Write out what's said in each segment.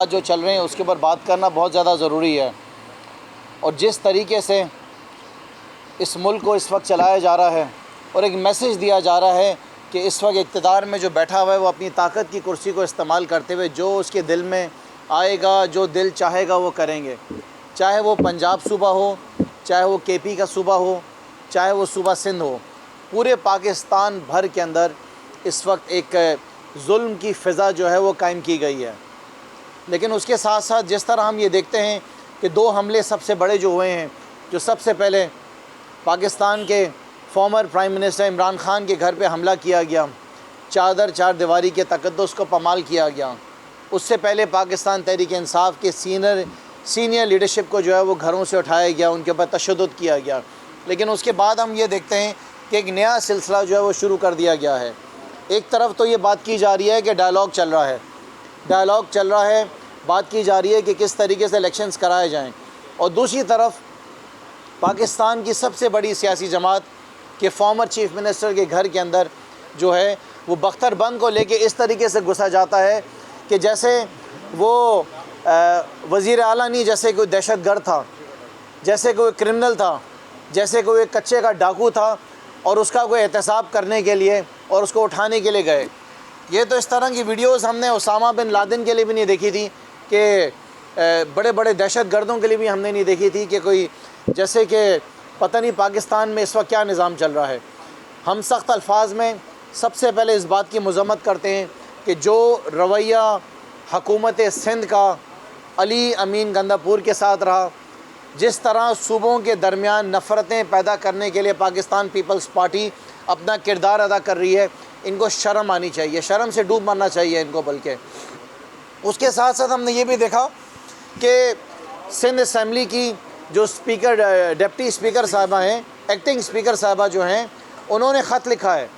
जो चल रहे हैं उसके ऊपर बात करना बहुत ज़्यादा ज़रूरी है। और जिस तरीके से इस मुल्क को इस वक्त चलाया जा रहा है और एक मैसेज दिया जा रहा है कि इस वक्त इक़्तिदार में जो बैठा हुआ है वो अपनी ताकत की कुर्सी को इस्तेमाल करते हुए जो उसके दिल में आएगा, जो दिल चाहेगा वो करेंगे। चाहे वो पंजाब सूबा हो, चाहे वो केपी का सूबा हो, चाहे वो सूबा सिंध हो, पूरे पाकिस्तान भर के अंदर इस वक्त एक जुल्म की फ़िज़ा जो है वो कायम की गई है। लेकिन उसके साथ साथ जिस तरह हम ये देखते हैं कि दो हमले सबसे बड़े जो हुए हैं, जो सबसे पहले पाकिस्तान के former prime minister Imran Khan के घर पे हमला किया गया, चार दीवारी के तक़द्दुस को पमाल किया गया। उससे पहले पाकिस्तान तहरीक इंसाफ के सीनियर लीडरशिप को जो है वो घरों से उठाया गया, उनके ऊपर तशद्दुद किया गया। लेकिन उसके बाद हम ये देखते हैं कि एक नया सिलसिला जो है वो शुरू कर दिया गया है। एक तरफ तो ये बात की जा रही है कि डायलॉग चल रहा है, बात की जा रही है कि किस तरीके से इलेक्शंस कराए जाएं, और दूसरी तरफ पाकिस्तान की सबसे बड़ी सियासी जमात के फॉर्मर चीफ़ मिनिस्टर के घर के अंदर जो है वो बख्तरबंद को लेके इस तरीके से घुसा जाता है कि जैसे वो वज़ीर आला नहीं, जैसे कोई दहशतगर्द था, जैसे कोई क्रिमिनल था, जैसे कोई कच्चे का डाकू था और उसका कोई एहतसाब करने के लिए और उसको उठाने के लिए गए। ये तो इस तरह की वीडियोस हमने उसामा बिन लादेन के लिए भी नहीं देखी थी कि बड़े बड़े दहशतगर्दों के लिए भी हमने नहीं देखी थी कि कोई जैसे कि पता नहीं पाकिस्तान में इस वक्त क्या निज़ाम चल रहा है। हम सख्त अल्फाज में सबसे पहले इस बात की मज़म्मत करते हैं कि जो रवैया हुकूमत सिंध का अली अमीन गंदापुर के साथ रहा, जिस तरह सूबों के दरमियान नफ़रतें पैदा करने के लिए पाकिस्तान पीपल्स पार्टी अपना किरदार अदा कर रही है, इनको शर्म आनी चाहिए, शर्म से डूब मरना चाहिए इनको। बल्कि उसके साथ साथ हमने ये भी देखा कि सिंध असम्बली की जो स्पीकर डिप्टी स्पीकर साहिबा हैं, एक्टिंग स्पीकर साहिबा जो हैं, उन्होंने ख़त लिखा है।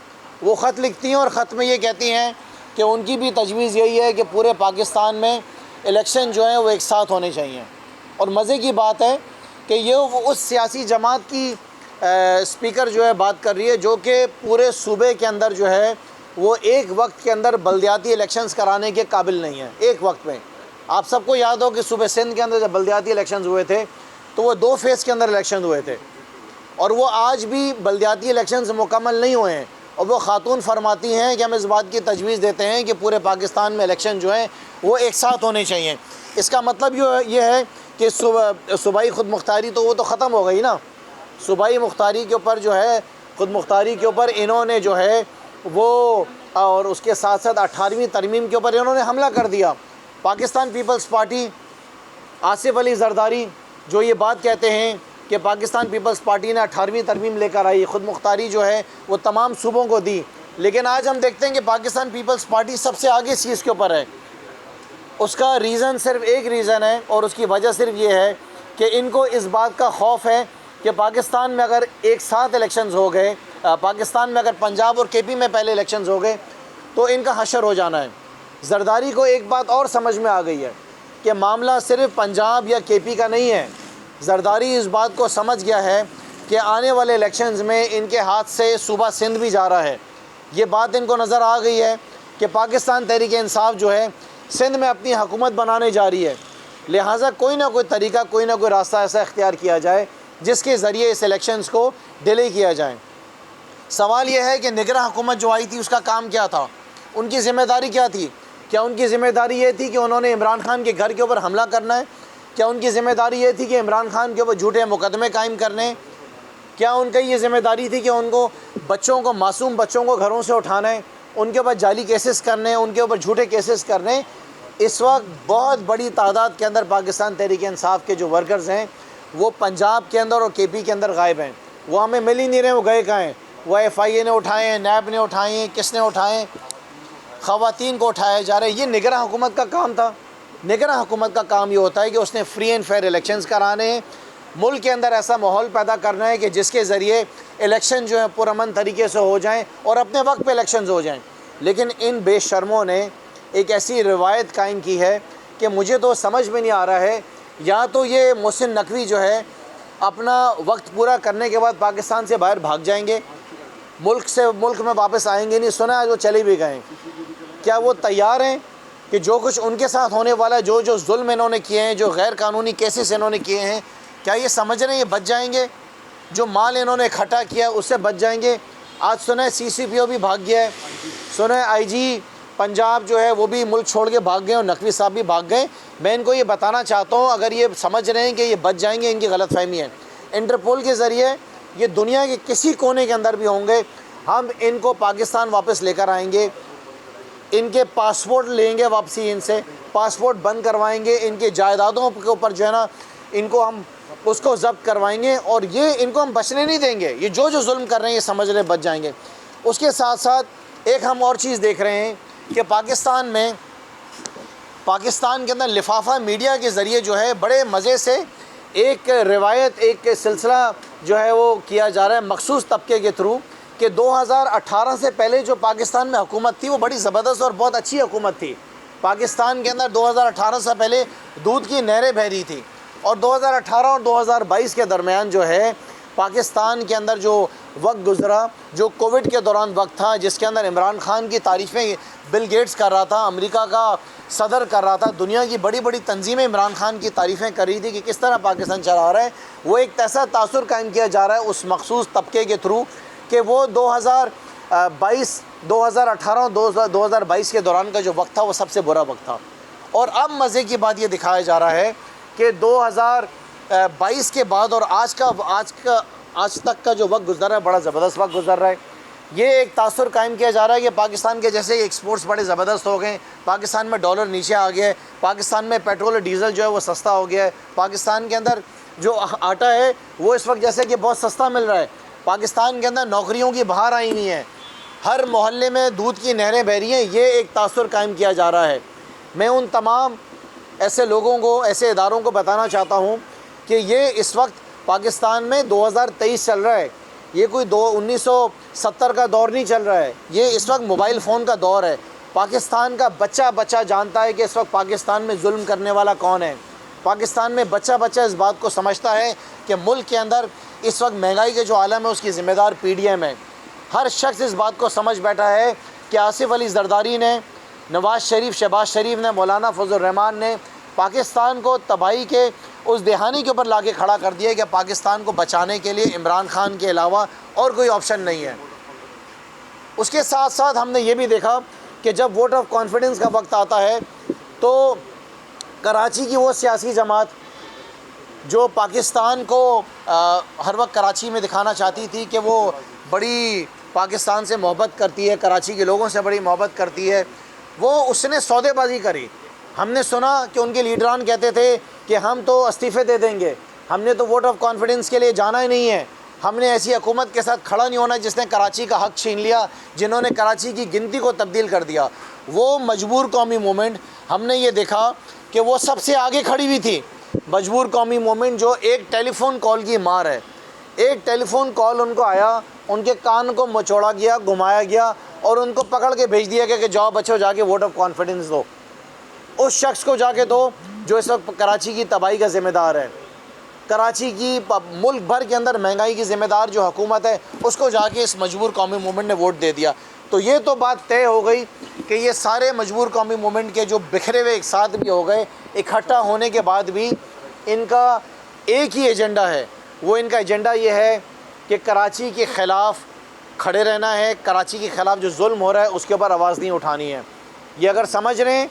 वो ख़त लिखती हैं और ख़त में ये कहती हैं कि उनकी भी तजवीज़ यही है कि पूरे पाकिस्तान में इलेक्शन जो है वो एक साथ होने चाहिए। और मज़े की बात है कि ये उस सियासी जमात की स्पीकर जो है बात कर रही है जो कि पूरे सूबे के अंदर जो है वो एक वक्त के अंदर बल्दियाती इलेक्शंस कराने के काबिल नहीं है। एक वक्त में आप सबको याद हो कि सूबे सिंध के अंदर जब बल्दियाती इलेक्शंस हुए थे तो वो 2 फेज़ के अंदर इलेक्शन हुए थे, और वो आज भी बल्दियाती इलेक्शंस मुकम्मल नहीं हुए हैं। और वो खातून फरमाती हैं कि हम इस बात की तजवीज़ देते हैं कि पूरे पाकिस्तान में इलेक्शन जो हैं वो एक साथ होने चाहिए। इसका मतलब ये है कि सूबाई खुद मुख्तारी तो वो तो ख़त्म हो गई ना। सूबाई मुख्तारी के ऊपर जो है, खुद मुख्तारी के ऊपर इन्होंने जो है वो, और उसके साथ साथ 18वीं तरमीम के ऊपर इन्होंने हमला कर दिया। पाकिस्तान पीपल्स पार्टी, आसिफ अली जरदारी जो ये बात कहते हैं कि पाकिस्तान पीपल्स पार्टी ने 18वीं तरमीम लेकर आई, खुद मुख्तारी जो है वो तमाम सूबों को दी। लेकिन आज हम देखते हैं कि पाकिस्तान पीपल्स पार्टी सबसे आगे इस चीज़ के ऊपर है। उसका रीज़न सिर्फ एक रीज़न है, और उसकी वजह सिर्फ ये है कि इनको इस बात का खौफ है कि पाकिस्तान में अगर एक साथ इलेक्शंस हो गए, पाकिस्तान में अगर पंजाब और केपी में पहले इलेक्शंस हो गए तो इनका हशर हो जाना है। जरदारी को एक बात और समझ में आ गई है कि मामला सिर्फ पंजाब या केपी का नहीं है। जरदारी इस बात को समझ गया है कि आने वाले इलेक्शंस में इनके हाथ से सूबा सिंध भी जा रहा है। ये बात इनको नज़र आ गई है कि पाकिस्तान तहरीक इंसाफ जो है सिंध में अपनी हुकूमत बनाने जा रही है। लिहाजा कोई ना कोई तरीका, कोई ना कोई रास्ता ऐसा इख्तियार किया जाए जिसके ज़रिए इस इलेक्शंस को डिले किया जाए। सवाल यह है कि निगरान हुकूमत जो आई थी उसका काम क्या था, उनकी ज़िम्मेदारी क्या थी? क्या उनकी ज़िम्मेदारी ये थी कि उन्होंने इमरान ख़ान के घर के ऊपर हमला करना है? क्या उनकी ज़िम्मेदारी ये थी कि इमरान ख़ान के ऊपर झूठे मुकदमे कायम करने? क्या उनकी ये ज़िम्मेदारी थी कि उनको बच्चों को, मासूम बच्चों को घरों से उठाना है, उनके ऊपर जाली केसेस करने, उनके ऊपर झूठे केसेस करने? इस वक्त बहुत बड़ी तादाद के अंदर पाकिस्तान तहरीक इंसाफ के जो वर्कर्स हैं वो पंजाब के अंदर और केपी के अंदर गायब हैं। वो हमें मिल ही नहीं रहे, वो गए कहाँ हैं? वो FIA ने उठाए हैं, नैब ने उठाए हैं, किसने उठाए? ख़वातीन को उठाया जा रहा है। ये निगरान हुकूमत का काम था। निगरान हुकूमत का काम ये होता है कि उसने फ्री एंड फेयर इलेक्शंस कराने हैं, मुल्क के अंदर ऐसा माहौल पैदा करना है कि जिसके ज़रिए इलेक्शन जो है पुरअमन तरीके से हो जाएँ और अपने वक्त पर इलेक्शन हो जाएँ। लेकिन इन बेशर्मों ने एक ऐसी रिवायत कायम की है कि मुझे तो समझ में नहीं आ रहा है, या तो ये मोहसिन नकवी जो है अपना वक्त पूरा करने के बाद पाकिस्तान से बाहर भाग जाएंगे, मुल्क में वापस आएंगे नहीं। सुना है वो चले भी गए। क्या वो तैयार हैं कि जो कुछ उनके साथ होने वाला है, जो जो जुल्म इन्होंने किए हैं, जो गैर कानूनी केसेस इन्होंने किए हैं, क्या ये समझ रहे हैं ये बच जाएंगे? जो माल इन्होंने इकट्ठा किया है उससे बच जाएंगे? आज सुना है CCPO भी भाग गया है, सुना है IG पंजाब जो है वो भी मुल्क छोड़ के भाग गए और नकवी साहब भी भाग गए। मैं इनको ये बताना चाहता हूँ, अगर ये समझ रहे हैं कि ये बच जाएंगे, इनकी गलतफहमी है। इंटरपोल के ज़रिए ये दुनिया के किसी कोने के अंदर भी होंगे, हम इनको पाकिस्तान वापस लेकर आएंगे, इनके पासपोर्ट लेंगे वापसी, इनसे पासपोर्ट बंद करवाएंगे, इनके जायदादों के ऊपर जो है ना इनको हम उसको ज़ब्त करवाएंगे और ये इनको हम बचने नहीं देंगे। ये जो जो जुल्म कर रहे हैं ये समझ रहे बच जाएंगे। उसके साथ साथ एक हम और चीज़ देख रहे हैं कि पाकिस्तान के अंदर लिफाफा मीडिया के ज़रिए जो है बड़े मज़े से एक रिवायत, एक सिलसिला जो है वो किया जा रहा है मखसूस तबके के थ्रू कि 2018 से पहले जो पाकिस्तान में हुकूमत थी वो बड़ी ज़बरदस्त और बहुत अच्छी हुकूमत थी। पाकिस्तान के अंदर 2018 से पहले दूध की नहरें बह रही थी और 2018 और 2022 के दरमियान जो है पाकिस्तान के अंदर जो वक्त गुज़रा, जो कोविड के दौरान वक्त था, जिसके अंदर इमरान खान की तारीफ़ें बिल गेट्स कर रहा था, अमेरिका का सदर कर रहा था, दुनिया की बड़ी बड़ी तंजीमें इमरान खान की तारीफ़ें कर रही थी कि किस तरह पाकिस्तान चला रहा है, वो एक ऐसा तासुर कायम किया जा रहा है उस मखसूस तबके के थ्रू कि वो 2018 और 2022 के दौरान का जो वक्त था वो सबसे बुरा वक्त था। और अब मज़े की बात ये दिखाया जा रहा है कि 2022 के बाद और आज तक का जो वक्त गुजर रहा है बड़ा ज़बरदस्त वक्त गुजर रहा है। ये एक तासुर कायम किया जा रहा है कि पाकिस्तान के जैसे एक्सपोर्ट्स बड़े ज़बरदस्त हो गए, पाकिस्तान में डॉलर नीचे आ गया है, पाकिस्तान में पेट्रोल और डीज़ल जो है वो सस्ता हो गया है, पाकिस्तान के अंदर जो आटा है वो इस वक्त जैसे कि बहुत सस्ता मिल रहा है, पाकिस्तान के अंदर नौकरियों की बहार आई हुई है, हर मोहल्ले में दूध की नहरें बह रही हैं। ये एक तासुर कायम किया जा रहा है। मैं उन तमाम ऐसे लोगों को, ऐसे इदारों को बताना चाहता हूँ कि ये इस वक्त पाकिस्तान में 2023 चल रहा है, ये कोई 1970 का दौर नहीं चल रहा है, ये इस वक्त मोबाइल फ़ोन का दौर है। पाकिस्तान का बच्चा बच्चा जानता है कि इस वक्त पाकिस्तान में जुल्म करने वाला कौन है। पाकिस्तान में बच्चा बच्चा इस बात को समझता है कि मुल्क के अंदर इस वक्त महंगाई के जो आलम है उसकी ज़िम्मेदार PDM है। हर शख्स इस बात को समझ बैठा है कि आसिफ अली जरदारी ने, नवाज़ शरीफ, शहबाज शरीफ ने, मौलाना फजल रहमान ने पाकिस्तान को तबाही के उस दहानी के ऊपर लाके खड़ा कर दिया कि पाकिस्तान को बचाने के लिए इमरान खान के अलावा और कोई ऑप्शन नहीं है। उसके साथ साथ हमने ये भी देखा कि जब वोट ऑफ कॉन्फिडेंस का वक्त आता है तो कराची की वो सियासी जमात जो पाकिस्तान को हर वक्त कराची में दिखाना चाहती थी कि वो बड़ी पाकिस्तान से मोहब्बत करती है, कराची के लोगों से बड़ी मोहब्बत करती है, वो उसने सौदेबाजी करी। हमने सुना कि उनके लीडरान कहते थे कि हम तो इस्तीफ़े दे देंगे, हमने तो वोट ऑफ कॉन्फिडेंस के लिए जाना ही नहीं है, हमने ऐसी हुकूमत के साथ खड़ा नहीं होना जिसने कराची का हक़ छीन लिया, जिन्होंने कराची की गिनती को तब्दील कर दिया। वो मजबूर कौमी मूवमेंट, हमने ये देखा कि वो सबसे आगे खड़ी हुई थी। मजबूर कौमी मूवमेंट जो एक टेलीफ़ोन कॉल की मार है, एक टेलीफ़ोन कॉल उनको आया, उनके कान को मचोड़ा गया, घुमाया गया और उनको पकड़ के भेज दिया गया कि जाओ बच्चों जाके वोट ऑफ कॉन्फिडेंस दो। उस शख्स को जाके दो जो इस वक्त कराची की तबाही का ज़िम्मेदार है, कराची की मुल्क भर के अंदर महंगाई की ज़िम्मेदार जो हुकूमत है उसको जाके इस मजबूर कौमी मूवमेंट ने वोट दे दिया। तो ये तो बात तय हो गई कि ये सारे मजबूर कौमी मूवमेंट के जो बिखरे हुए एक साथ भी हो गए, इकट्ठा होने के बाद भी इनका एक ही एजेंडा है। वो इनका एजेंडा ये है कि कराची के ख़िलाफ़ खड़े रहना है, कराची के ख़िलाफ़ जो जुल्म हो रहा है उसके ऊपर आवाज़ नहीं उठानी है। ये अगर समझ रहे हैं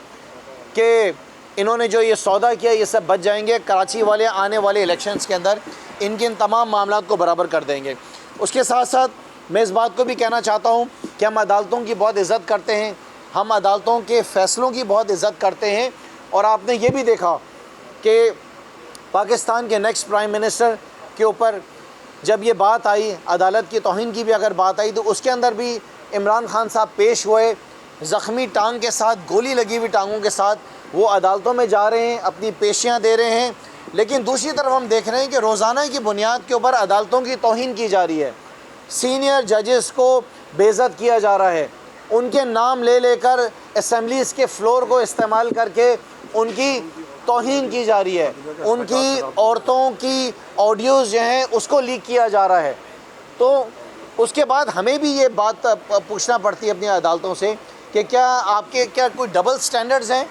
कि इन्होंने जो ये सौदा किया ये सब बच जाएंगे, कराची वाले आने वाले इलेक्शंस के अंदर इनके इन तमाम मामलात को बराबर कर देंगे। उसके साथ साथ मैं इस बात को भी कहना चाहता हूँ कि हम अदालतों की बहुत इज़्ज़त करते हैं, हम अदालतों के फ़ैसलों की बहुत इज़्ज़त करते हैं। और आपने ये भी देखा कि पाकिस्तान के नेक्स्ट प्राइम मिनिस्टर के ऊपर जब ये बात आई, अदालत की तौहीन की भी अगर बात आई, तो उसके अंदर भी इमरान खान साहब पेश हुए ज़ख्मी टांग के साथ, गोली लगी हुई टांगों के साथ। वो अदालतों में जा रहे हैं, अपनी पेशियाँ दे रहे हैं, लेकिन दूसरी तरफ हम देख रहे हैं कि रोज़ाना की बुनियाद के ऊपर अदालतों की तौहीन की जा रही है, सीनियर जजेस को बेइज्जत किया जा रहा है, उनके नाम ले लेकर असम्बलीज़ के फ्लोर को इस्तेमाल करके उनकी तौहीन की जा रही है, उनकी औरतों की ऑडियोज़ जो हैं उसको लीक किया जा रहा है। तो उसके बाद हमें भी ये बात पूछना पड़ती है अपनी अदालतों से कि क्या आपके क्या कोई डबल स्टैंडर्ड्स हैं।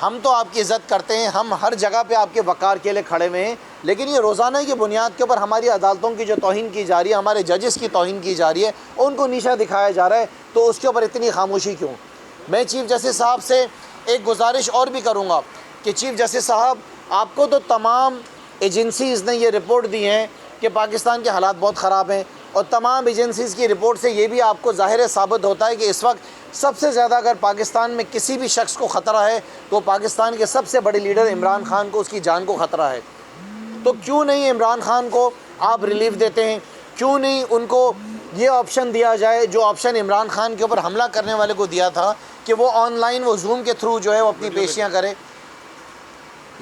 हम तो आपकी इज़्ज़त करते हैं, हम हर जगह पे आपके वक़ार के लिए खड़े हुए हैं, लेकिन ये रोज़ाना की बुनियाद के ऊपर हमारी अदालतों की जो तौहीन की जा रही है, हमारे जजेस की तौहीन की जा रही है, उनको नीचा दिखाया जा रहा है, तो उसके ऊपर इतनी खामोशी क्यों। मैं चीफ़ जस्टिस साहब से एक गुजारिश और भी करूँगा कि चीफ़ जस्टिस साहब, आपको तो तमाम एजेंसीज़ ने ये रिपोर्ट दी हैं कि पाकिस्तान के हालात बहुत ख़राब हैं, और तमाम एजेंसीज़ की रिपोर्ट से ये भी आपको ज़ाहिर साबित होता है कि इस वक्त सबसे ज़्यादा अगर पाकिस्तान में किसी भी शख्स को ख़तरा है तो पाकिस्तान के सबसे बड़े लीडर इमरान खान को, उसकी जान को ख़तरा है। तो क्यों नहीं इमरान खान को आप रिलीफ देते हैं, क्यों नहीं उनको ये ऑप्शन दिया जाए जो ऑप्शन इमरान खान के ऊपर हमला करने वाले को दिया था कि वो ऑनलाइन, वो जूम के थ्रू जो है वो अपनी पेशियाँ करे।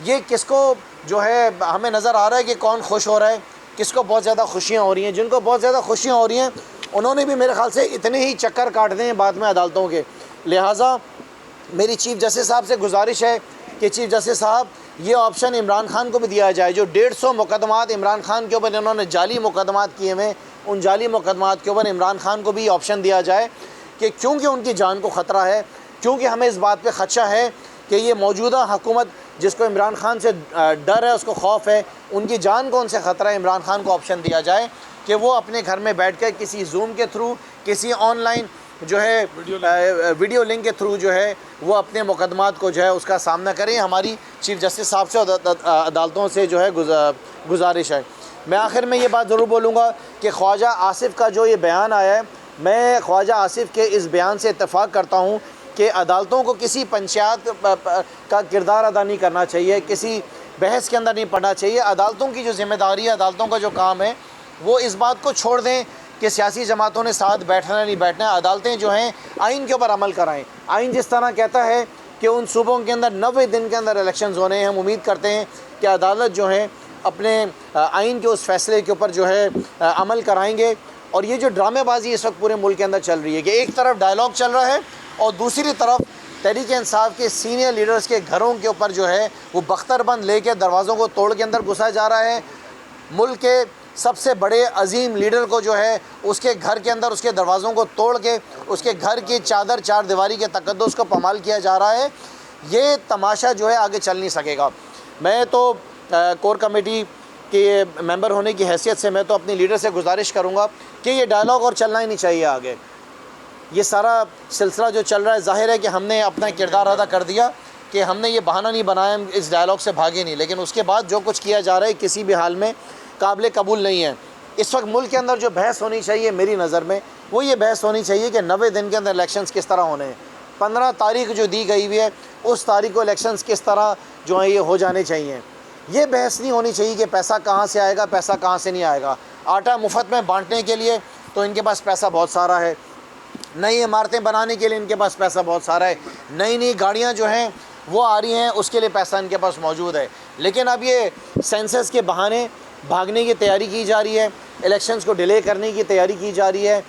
ये किसको जो है, हमें नज़र आ रहा है कि कौन खुश हो रहा है, किसको बहुत ज़्यादा खुशियाँ हो रही हैं। जिनको बहुत ज़्यादा खुशियाँ हो रही हैं उन्होंने भी मेरे ख़्याल से इतने ही चक्कर काटने हैं बाद में अदालतों के। लिहाजा मेरी चीफ़ जस्टिस साहब से गुजारिश है कि चीफ़ जस्टिस साहब, ये ऑप्शन इमरान खान को भी दिया जाए। जो 150 मुकदमात इमरान खान के ऊपर इन्होंने जाली मुकदमात किए हुए, उन जाली मुकदमात के ऊपर इमरान खान को भी ऑप्शन दिया जाए कि क्योंकि उनकी जान को ख़तरा है, क्योंकि हमें इस बात पर ख़दशा है कि ये मौजूदा हुकूमत जिसको इमरान खान से डर है, उसको खौफ है, उनकी जान को उनसे ख़तरा है, इमरान खान को ऑप्शन दिया जाए कि वो अपने घर में बैठ कर किसी जूम के थ्रू, किसी ऑनलाइन जो है वीडियो लिंक के थ्रू जो है वो अपने मुकदमात को जो है उसका सामना करें। हमारी चीफ़ जस्टिस साहब से अदालतों से जो है गुजारिश है। मैं आखिर में ये बात ज़रूर बोलूँगा कि ख्वाजा आसिफ़ का जो ये बयान आया है, मैं ख्वाजा आसिफ़ के इस बयान से इत्तेफाक करता हूँ कि अदालतों को किसी पंचायत का किरदार अदा नहीं करना चाहिए, किसी बहस के अंदर नहीं पड़ना चाहिए। अदालतों की जो ज़िम्मेदारी है, अदालतों का जो काम है, वो इस बात को छोड़ दें कि सियासी जमातों ने साथ बैठना नहीं बैठना। अदालतें जो हैं आइन के ऊपर अमल कराएं। आइन जिस तरह कहता है कि उन सूबों के अंदर 90 दिन के अंदर इलेक्शंस होने हैं, हम उम्मीद करते हैं कि अदालत जो है अपने आइन के उस फैसले के ऊपर जो है अमल कराएंगे। और ये जो ड्रामेबाजी इस वक्त पूरे मुल्क के अंदर चल रही है कि एक तरफ डायलॉग चल रहा है और दूसरी तरफ तहरीक इंसाफ के सीनियर लीडर्स के घरों के ऊपर जो है वो बख्तरबंद लेकर दरवाज़ों को तोड़ के अंदर घुसा जा रहा है। मुल्क के सबसे बड़े अजीम लीडर को जो है उसके घर के अंदर उसके दरवाज़ों को तोड़ के उसके घर की चादर चार दीवारी के तकद्दुस को पमाल किया जा रहा है। ये तमाशा जो है आगे चल नहीं सकेगा। मैं तो कोर कमेटी के मेंबर होने की हैसियत से मैं तो अपनी लीडर से गुजारिश करूँगा कि ये डायलॉग और चलना ही नहीं चाहिए आगे। ये सारा सिलसिला जो चल रहा है, ज़ाहिर है कि हमने अपना किरदार अदा कर दिया कि हमने ये बहाना नहीं बनाया, हम इस डायलॉग से भागे नहीं, लेकिन उसके बाद जो कुछ किया जा रहा है किसी भी हाल में काबिल कबूल नहीं है। इस वक्त मुल्क के अंदर जो बहस होनी चाहिए मेरी नज़र में वो ये बहस होनी चाहिए कि 90 दिन के अंदर इलेक्शंस किस तरह होने हैं। 15 तारीख जो दी गई हुई है उस तारीख को इलेक्शंस किस तरह जो है ये हो जाने चाहिए। ये बहस नहीं होनी चाहिए कि पैसा कहाँ से आएगा, पैसा कहाँ से नहीं आएगा। आटा मुफ्त में बांटने के लिए तो इनके पास पैसा बहुत सारा है, नई इमारतें बनाने के लिए इनके पास पैसा बहुत सारा है, नई नई गाड़ियाँ जो हैं वो आ रही हैं उसके लिए पैसा इनके पास मौजूद है। लेकिन अब ये सेंसस के बहाने भागने की तैयारी की जा रही है, इलेक्शंस को डिले करने की तैयारी की जा रही है।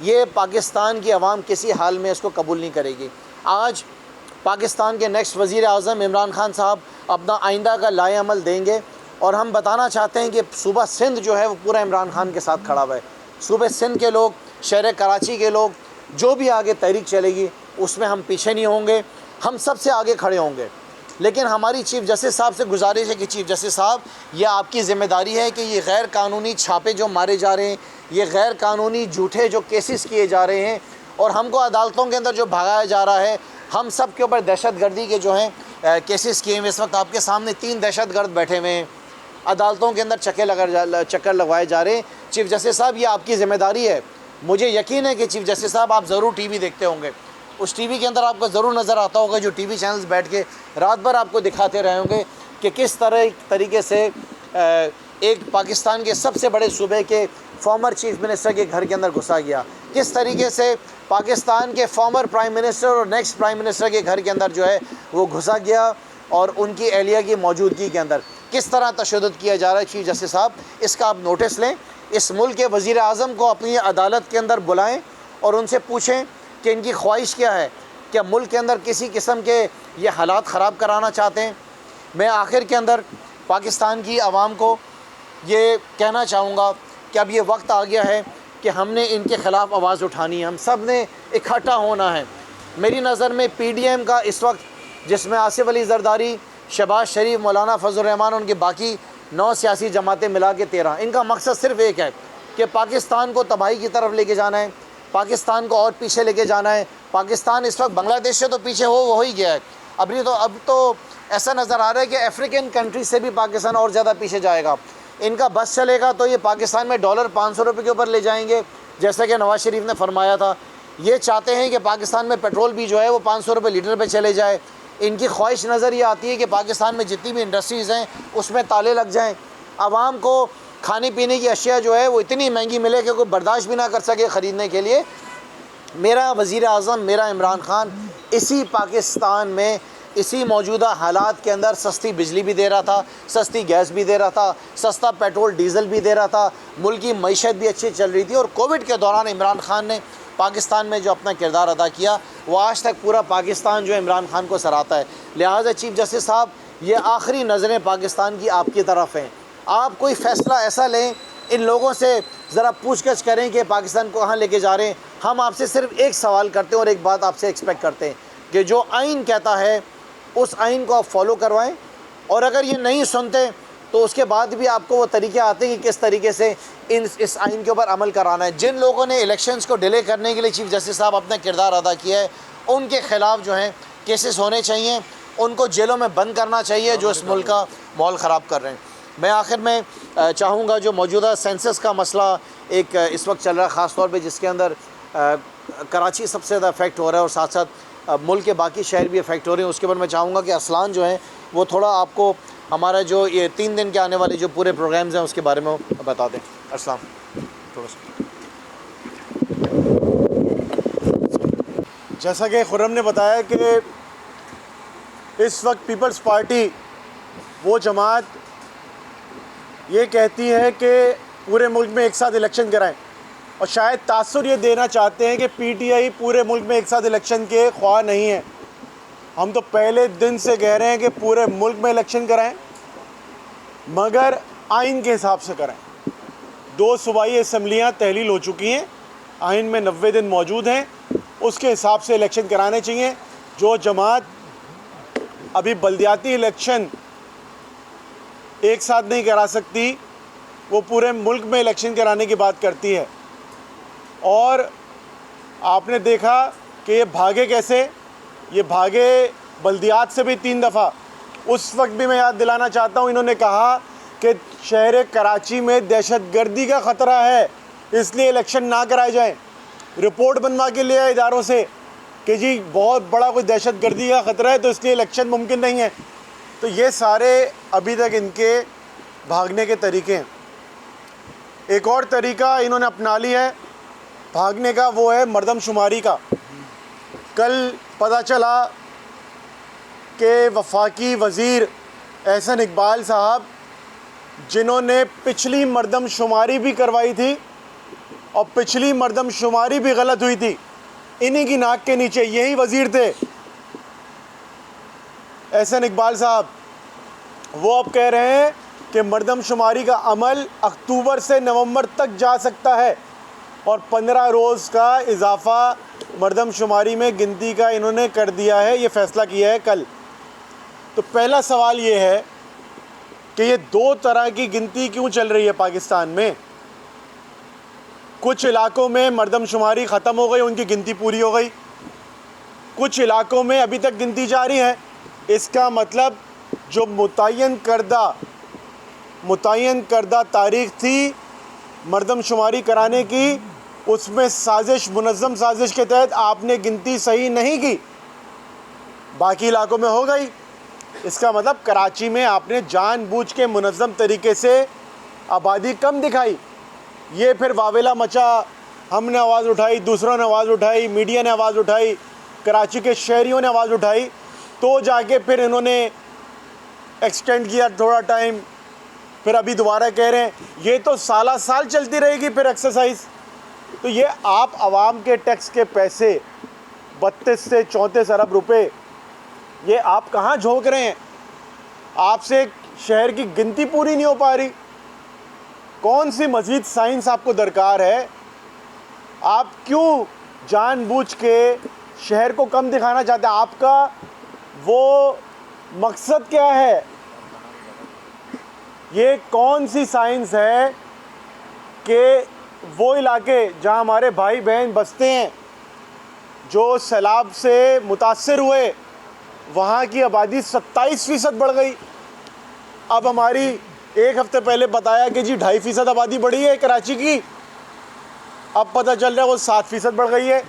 ये पाकिस्तान की आवाम किसी हाल में इसको कबूल नहीं करेगी। आज पाकिस्तान के नेक्स्ट वज़ीर आज़म इमरान खान साहब अपना आइंदा का लाए अमल देंगे और हम बताना चाहते हैं कि सूबा सिंध जो है वो पूरा इमरान खान के साथ खड़ा हुआ है। सूबे सिंध के लोग, शहर कराची के लोग, जो भी आगे तहरीक चलेगी उसमें हम पीछे नहीं होंगे, हम सबसे आगे खड़े होंगे। लेकिन हमारी चीफ़ जस्टिस साहब से गुजारिश है कि चीफ़ जस्टिस साहब, ये आपकी ज़िम्मेदारी है कि ये गैर कानूनी छापे जो मारे जा रहे हैं, ये गैर कानूनी झूठे जो केसेस किए जा रहे हैं और हमको अदालतों के अंदर जो भगाया जा रहा है, हम सब के ऊपर दहशतगर्दी के जो हैं केसेस किए हुए। इस वक्त आपके सामने 3 दहशतगर्द बैठे हुए हैं, अदालतों के अंदर चक्कर लगवाए जा रहे हैं। चीफ़ जस्टिस साहब, ये आपकी ज़िम्मेदारी है। मुझे यकीन है कि चीफ़ जस्टिस साहब आप ज़रूर टीवी देखते होंगे, उस टीवी के अंदर आपको ज़रूर नज़र आता होगा जो टीवी चैनल्स बैठ के रात भर आपको दिखाते रहे होंगे कि किस तरीके से एक पाकिस्तान के सबसे बड़े सूबे के फॉर्मर चीफ मिनिस्टर के घर के अंदर घुसा गया, किस तरीके से पाकिस्तान के फॉर्मर प्राइम मिनिस्टर और नेक्स्ट प्राइम मिनिस्टर के घर के अंदर जो है वो घुसा गया और उनकी एहलिया की मौजूदगी के अंदर किस तरह तशद्दुद किया जा रहा है। चीफ जस्टिस साहब, इसका आप नोटिस लें, इस मुल्क के वज़ीर आज़म को अपनी अदालत के अंदर बुलाएँ और उनसे पूछें कि इनकी ख्वाहिश क्या है, क्या मुल्क के अंदर किसी किस्म के ये हालात ख़राब कराना चाहते हैं। मैं आखिर के अंदर पाकिस्तान की आवाम को ये कहना चाहूँगा कि अब ये वक्त आ गया है कि हमने इनके ख़िलाफ़ आवाज़ उठानी है, हम सब ने इकट्ठा होना है। मेरी नज़र में PDM का इस वक्त, जिसमें आसिफ अली जरदारी, शहबाज शरीफ, मौलाना फजल रहमान, उनकी बाकी 9 सियासी जमातें मिला के 13, इनका मकसद सिर्फ़ एक है कि पाकिस्तान को तबाही की तरफ लेके जाना है, पाकिस्तान को और पीछे लेके जाना है। पाकिस्तान इस वक्त बांग्लादेश से तो पीछे हो ही गया है, अब तो ऐसा नज़र आ रहा है कि अफ्रीकन कंट्री से भी पाकिस्तान और ज़्यादा पीछे जाएगा। इनका बस चलेगा तो ये पाकिस्तान में डॉलर 500 रुपये के ऊपर ले जाएंगे, जैसा कि नवाज शरीफ ने फरमाया था। ये चाहते हैं कि पाकिस्तान में पेट्रोल भी जो है वो 500 रुपये लीटर पे चले जाए। इनकी ख्वाहिश नज़र ये आती है कि पाकिस्तान में जितनी भी इंडस्ट्रीज़ हैं उसमें ताले लग जाएँ, आवाम को खाने पीने की अशिया जो है वो इतनी महंगी मिले कि कोई बर्दाश्त भी ना कर सके ख़रीदने के लिए। मेरा वज़ीर आज़म, मेरा इमरान ख़ान इसी पाकिस्तान में, इसी मौजूदा हालात के अंदर सस्ती बिजली भी दे रहा था, सस्ती गैस भी दे रहा था, सस्ता पेट्रोल डीज़ल भी दे रहा था, मुल्क की मईशत भी अच्छी चल रही थी। और कोविड के दौरान इमरान ख़ान ने पाकिस्तान में जो अपना किरदार अदा किया वो आज तक पूरा पाकिस्तान जो है इमरान ख़ान को सराहता है। लिहाजा चीफ़ जस्टिस साहब, ये आखिरी नज़रें पाकिस्तान की आपकी तरफ हैं। आप कोई फ़ैसला ऐसा लें, इन लोगों से ज़रा पूछगछ करें कि पाकिस्तान को कहाँ लेके जा रहे हैं। हम आपसे सिर्फ एक सवाल करते हैं और एक बात आपसे एक्सपेक्ट करते हैं कि जो आइन कहता है उस आइन को आप फॉलो करवाएं, और अगर ये नहीं सुनते तो उसके बाद भी आपको वो तरीके आते हैं कि किस तरीके से इस आइन के ऊपर अमल कराना है। जिन लोगों ने इलेक्शंस को डिले करने के लिए चीफ़ जस्टिस साहब अपना किरदार अदा किया है, उनके ख़िलाफ़ जो है केसेस होने चाहिए, उनको जेलों में बंद करना चाहिए जो इस मुल्क का माहौल ख़राब कर रहे हैं। मैं आखिर में चाहूँगा, जो मौजूदा सेंसस का मसला एक इस वक्त चल रहा है, ख़ास तौर पे जिसके अंदर कराची सबसे ज़्यादा अफेक्ट हो रहा है और साथ साथ मुल्क के बाकी शहर भी अफेक्ट हो रहे हैं, उसके ऊपर मैं चाहूँगा कि असलान जो है वो थोड़ा आपको हमारा जो ये 3 दिन के आने वाले जो पूरे प्रोग्राम्स हैं उसके बारे में बता दें। अस्सलाम थोड़ा सा। जैसा कि खुर्रम ने बताया कि इस वक्त पीपल्स पार्टी वो जमात ये कहती है कि पूरे मुल्क में एक साथ इलेक्शन कराएं, और शायद तासुर ये देना चाहते हैं कि PTI पूरे मुल्क में एक साथ इलेक्शन के ख्वाह नहीं है। हम तो पहले दिन से कह रहे हैं कि पूरे मुल्क में इलेक्शन कराएं, मगर आइन के हिसाब से कराएं। 2 सूबाई असम्बलियाँ तहलील हो चुकी हैं, आइन में 90 दिन मौजूद हैं, उसके हिसाब से इलेक्शन कराने चाहिए। जो जमात अभी बल्दियाती इलेक्शन एक साथ नहीं करा सकती, वो पूरे मुल्क में इलेक्शन कराने की बात करती है। और आपने देखा कि ये भागे कैसे, ये भागे बल्दियात से भी 3 दफ़ा। उस वक्त भी मैं याद दिलाना चाहता हूँ, इन्होंने कहा कि शहर कराची में दहशतगर्दी का ख़तरा है, इसलिए इलेक्शन ना कराए जाएं। रिपोर्ट बनवा के लिया इदारों से कि जी बहुत बड़ा कोई दहशतगर्दी का ख़तरा है, तो इसलिए इलेक्शन मुमकिन नहीं है। तो ये सारे अभी तक इनके भागने के तरीके हैं। एक और तरीका इन्होंने अपना लिया है भागने का, वो है मरदमशुमारी का। कल पता चला कि वफाकी वज़ीर एहसन इकबाल साहब, जिन्होंने पिछली मरदमशुमारी भी करवाई थी और पिछली मरदमशुमारी भी गलत हुई थी, इन्हीं की नाक के नीचे यही वज़ीर थे एहसन इकबाल साहब, वो अब कह रहे हैं कि मरदमशुमारी का अमल अक्टूबर से नवंबर तक जा सकता है और 15 रोज़ का इजाफ़ा मरदमशुमारी में गिनती का इन्होंने कर दिया है। ये फ़ैसला किया है कल। तो पहला सवाल ये है कि ये 2 तरह की गिनती क्यों चल रही है पाकिस्तान में। कुछ इलाकों में मरदमशुमारी ख़त्म हो गई, उनकी गिनती पूरी हो गई, कुछ इलाकों में अभी तक गिनती जारी है। इसका मतलब जो मुतय्यन करदा तारीख़ थी मरदमशुमारी कराने की, उसमें साजिश, मुनज़्ज़म साजिश के तहत आपने गिनती सही नहीं की, बाकी इलाकों में हो गई। इसका मतलब कराची में आपने जानबूझ के मुनज़्ज़म तरीके से आबादी कम दिखाई। ये फिर वावेला मचा, हमने आवाज़ उठाई, दूसरों ने आवाज़ उठाई, मीडिया ने आवाज़ उठाई, कराची के शहरियों ने आवाज़ उठाई, तो जाके फिर इन्होंने एक्सटेंड किया थोड़ा टाइम। फिर अभी दोबारा कह रहे हैं ये तो साल चलती रहेगी फिर एक्सरसाइज। तो ये आप आवाम के टैक्स के पैसे 32 से 34 अरब रुपए ये आप कहाँ झोंक रहे हैं। आपसे शहर की गिनती पूरी नहीं हो पा रही। कौन सी मज़ीद साइंस आपको दरकार है? आप क्यों जानबूझ के शहर को कम दिखाना चाहते हैं। आपका वो मकसद क्या है? ये कौन सी साइंस है कि वो इलाके जहां हमारे भाई बहन बसते हैं, जो सैलाब से मुतासर हुए, वहाँ की आबादी 27% बढ़ गई। अब हमारी एक हफ्ते पहले बताया कि जी 2.5% आबादी बढ़ी है कराची की, अब पता चल रहा है वो 7% बढ़ गई है।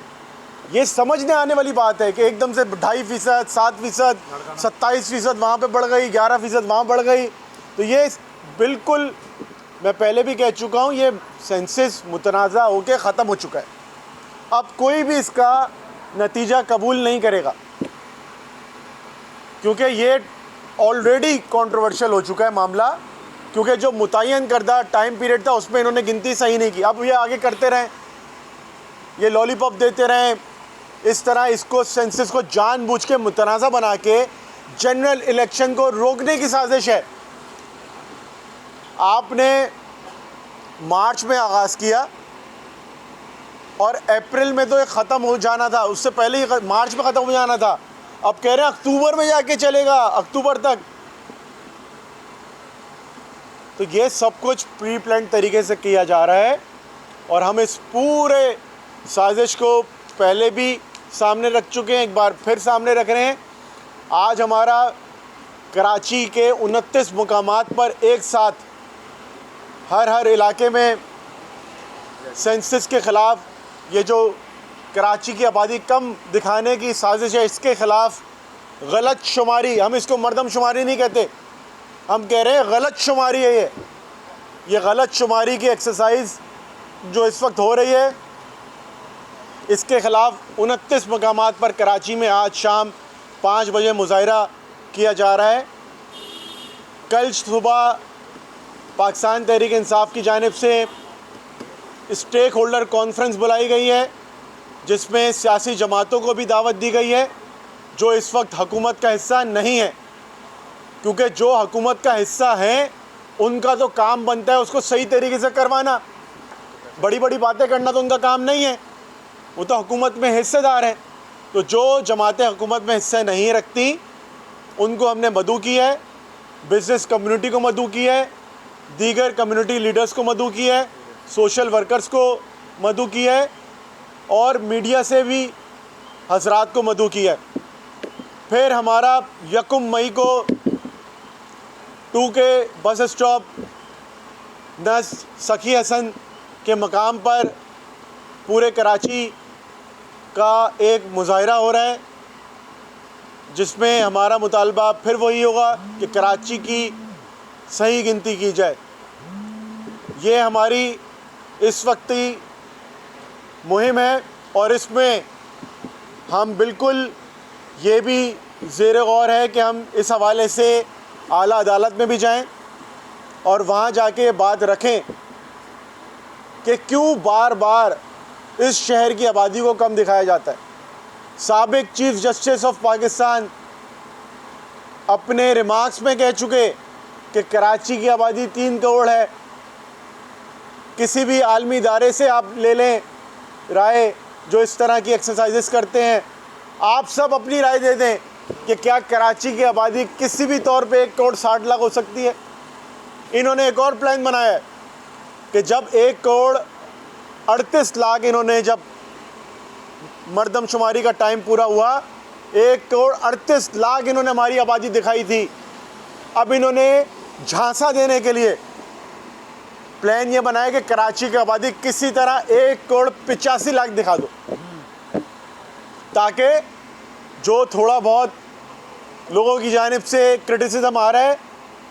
ये समझने आने वाली बात है कि एकदम से 2.5%, 7%, 27% वहाँ पे बढ़ गई, 11% वहाँ बढ़ गई। तो ये बिल्कुल, मैं पहले भी कह चुका हूँ, ये सेंसस मुतनाज़ा होकर ख़त्म हो चुका है। अब कोई भी इसका नतीजा कबूल नहीं करेगा, क्योंकि ये ऑलरेडी कंट्रोवर्शियल हो चुका है मामला, क्योंकि जो मुतय्यन करदा टाइम पीरियड था उसमें इन्होंने गिनती सही नहीं की। अब ये आगे करते रहें, ये लॉलीपॉप देते रहें, इस तरह इसको सेंसस को जानबूझ के मुतनाज़ा बना के जनरल इलेक्शन को रोकने की साजिश है। आपने मार्च में आगाज़ किया और अप्रैल में तो ये ख़त्म हो जाना था, उससे पहले ही मार्च में ख़त्म हो जाना था। अब कह रहे हैं अक्टूबर में जाके चलेगा, अक्टूबर तक। तो ये सब कुछ प्री प्लान तरीके से किया जा रहा है और हम इस पूरे साजिश को पहले भी सामने रख चुके हैं, एक बार फिर सामने रख रहे हैं। आज हमारा कराची के 29 मुकामात पर एक साथ हर इलाके में सेंसस के ख़िलाफ़, ये जो कराची की आबादी कम दिखाने की साजिश है, इसके ख़िलाफ़ गलत शुमारी, हम इसको मरदम शुमारी नहीं कहते, हम कह रहे हैं गलत शुमारी है। ये गलत शुमारी की एक्सरसाइज जो इस वक्त हो रही है, इसके ख़िलाफ़ 29 मकामात पर कराची में आज शाम 5 बजे मुज़ाहिरा किया जा रहा है। कल सुबह पाकिस्तान तहरीक इंसाफ की जानिब से स्टेक होल्डर कॉन्फ्रेंस बुलाई गई है, जिसमें सियासी जमातों को भी दावत दी गई है जो इस वक्त हुकूमत का हिस्सा नहीं है, क्योंकि जो हुकूमत का हिस्सा है उनका तो काम बनता है उसको सही तरीके से करवाना। बड़ी बड़ी बातें करना तो उनका काम नहीं है, वो तो हुकूमत में हिस्सेदार हैं। तो जो जमातें हुकूमत में हिस्सा नहीं रखती उनको हमने मदऊ किया है, बिज़नेस कम्युनिटी को मदऊ किया है, दीगर कम्युनिटी लीडर्स को मदऊ किया है, सोशल वर्कर्स को मदऊ किया है और मीडिया से भी हजरात को मदऊ किया है। फिर हमारा 1 मई को 2 के बस स्टॉप नस सखी हसन के मकाम पर पूरे कराची का एक मुज़ाहिरा हो रहा है, जिसमें हमारा मुतालबा फिर वही होगा कि कराची की सही गिनती की जाए। ये हमारी इस वक्त की मुहिम है और इसमें हम बिल्कुल ये भी ज़ेर गौर है कि हम इस हवाले से आला अदालत में भी जाएं और वहाँ जाके बात रखें कि क्यों बार बार इस शहर की आबादी को कम दिखाया जाता है। साबिक चीफ जस्टिस ऑफ पाकिस्तान अपने रिमार्क्स में कह चुके कि कराची की आबादी 3 करोड़ है। किसी भी आलमी इदारे से आप ले लें राय जो इस तरह की एक्सरसाइजेस करते हैं, आप सब अपनी राय दे दें कि क्या कराची की आबादी किसी भी तौर पे 1 करोड़ 60 लाख हो सकती है। इन्होंने एक और प्लान बनाया है कि जब 1 करोड़ 38 लाख इन्होंने जब मरदमशुमारी का टाइम पूरा हुआ, 1 करोड़ 38 लाख इन्होंने हमारी आबादी दिखाई थी। अब इन्होंने झांसा देने के लिए प्लान ये बनाया कि कराची की आबादी किसी तरह 1 करोड़ 85 लाख दिखा दो, ताकि जो थोड़ा बहुत लोगों की जानिब से क्रिटिसिज्म आ रहा है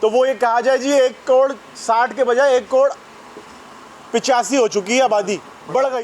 तो वो ये कहा जाए जी 1 करोड़ 60 के बजाय 1 करोड़ 85 हो चुकी है आबादी, बढ़ गई।